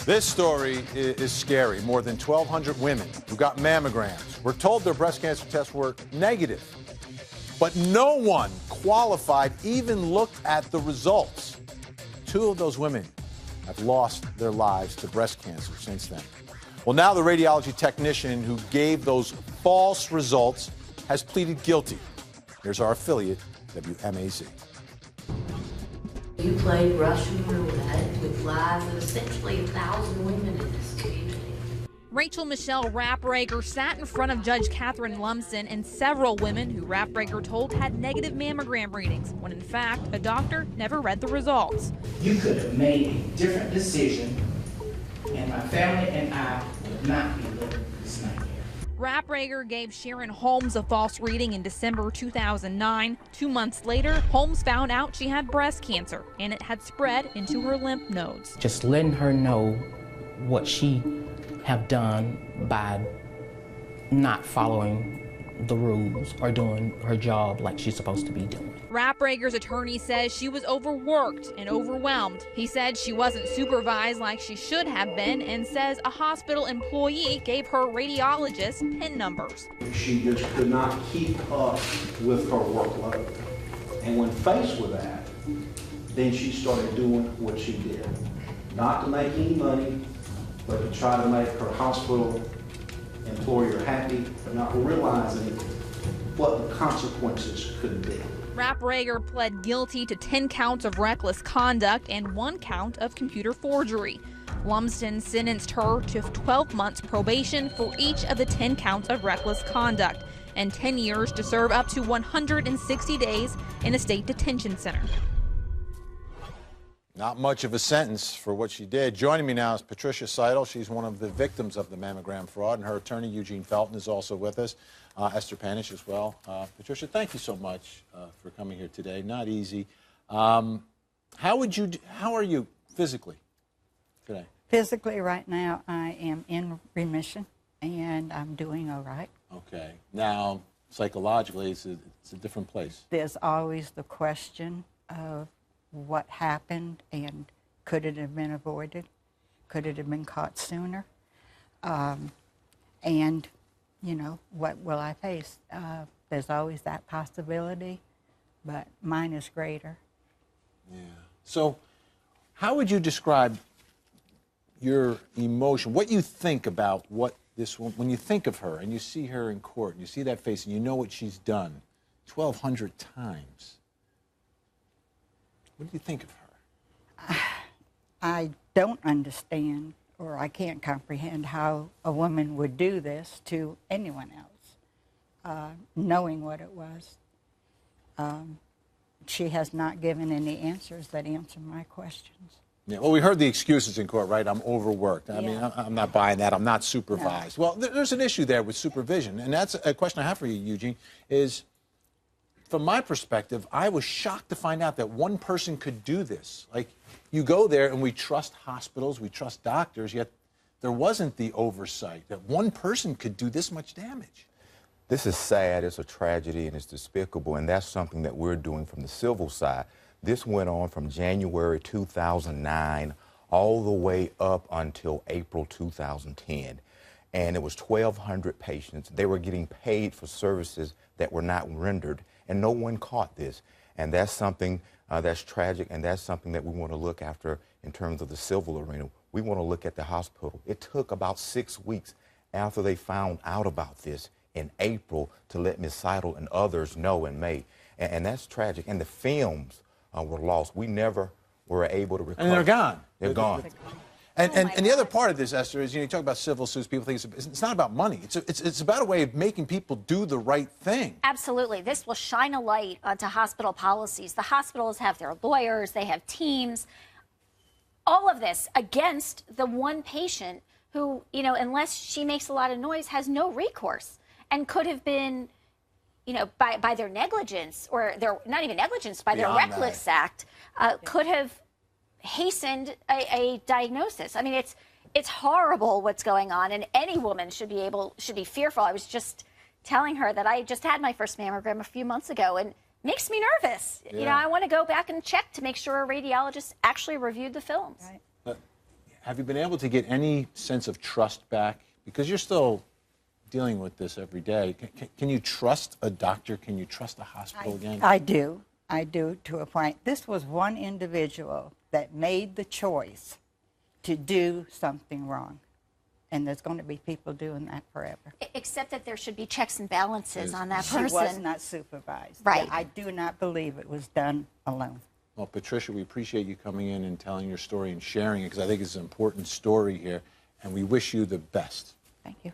This story is scary. More than 1,200 women who got mammograms were told their breast cancer tests were negative. But no one qualified even looked at the results. 2 of those women have lost their lives to breast cancer since then. Well, now the radiology technician who gave those false results has pleaded guilty. Here's our affiliate, WMAZ. You played Russian roulette with lives of essentially 1,000 women in this community. Rachel Michelle Rapprager sat in front of Judge Catherine Lumsden and several women who Rapprager told had negative mammogram readings, when in fact, a doctor never read the results. You could have made a different decision, and my family and I would not be living this nightmare. Rapprager gave Sharon Holmes a false reading in December 2009. 2 months later, Holmes found out she had breast cancer, and it had spread into her lymph nodes. Just letting her know what she have done by not following the rules or doing her job like she's supposed to be doing. Rapprager's attorney says she was overworked and overwhelmed. He said she wasn't supervised like she should have been and says a hospital employee gave her radiologist PIN numbers. She just could not keep up with her workload. And when faced with that, then she started doing what she did. Not to make any money, but to try to make her hospital employer happy, but not realizing what the consequences could be. Rapprager pled guilty to 10 counts of reckless conduct and 1 count of computer forgery. Lumsden sentenced her to 12 months probation for each of the 10 counts of reckless conduct and 10 years to serve up to 160 days in a state detention center. Not much of a sentence for what she did. Joining me now is Patricia Seidel. She's one of the victims of the mammogram fraud, and her attorney, Eugene Felton, is also with us. Esther Panish as well. Patricia, thank you so much for coming here today. Not easy. How are you physically today? Physically, right now, I am in remission, and I'm doing all right. Okay. Now, psychologically, it's a different place. There's always the question of what happened and could it have been avoided? Could it have been caught sooner? And, you know, what will I face? There's always that possibility, but mine is greater. Yeah. So how would you describe your emotion, what you think about what this woman, when you think of her and you see her in court and you see that face and you know what she's done 1,200 times? What do you think of her? I don't understand, or I can't comprehend how a woman would do this to anyone else, knowing what it was. She has not given any answers that answer my questions. Yeah, well, we heard the excuses in court, right? I'm overworked. I mean, I'm not buying that. I'm not supervised. No. Well, there's an issue there with supervision, and that's a question I have for you, Eugene, is, from my perspective, I was shocked to find out that one person could do this. Like, you go there and we trust hospitals, we trust doctors, yet there wasn't the oversight that one person could do this much damage. This is sad, it's a tragedy, and it's despicable, and that's something that we're doing from the civil side. This went on from January 2009 all the way up until April 2010. And it was 1,200 patients. They were getting paid for services that were not rendered, and no one caught this. And that's something that's tragic, and that's something that we want to look after in terms of the civil arena. We want to look at the hospital. It took about 6 weeks after they found out about this in April to let Ms. Seidel and others know in May. And that's tragic. And the films were lost. We never were able to recover. And they're gone. They're gone. And the other part of this, Esther, is, you talk about civil suits, people think it's not about money. It's about a way of making people do the right thing. Absolutely. This will shine a light onto hospital policies. The hospitals have their lawyers, they have teams. All of this against the one patient who, unless she makes a lot of noise, has no recourse and could have been, by their negligence, or their, not even negligence, by their reckless act, could have hastened a diagnosis. I mean, it's horrible what's going on, and any woman should be fearful. I was just telling her that I just had my first mammogram a few months ago, and it makes me nervous. Yeah. I want to go back and check to make sure a radiologist actually reviewed the films. Right. have you been able to get any sense of trust back? Because you're still dealing with this every day. Can you trust a doctor? Can you trust a hospital again? I do. I do, to a point. This was one individual that made the choice to do something wrong. And there's going to be people doing that forever. Except that there should be checks and balances on that person. She was not supervised. Right. I do not believe it was done alone. Well, Patricia, we appreciate you coming in and telling your story and sharing it, because I think it's an important story here, and we wish you the best. Thank you.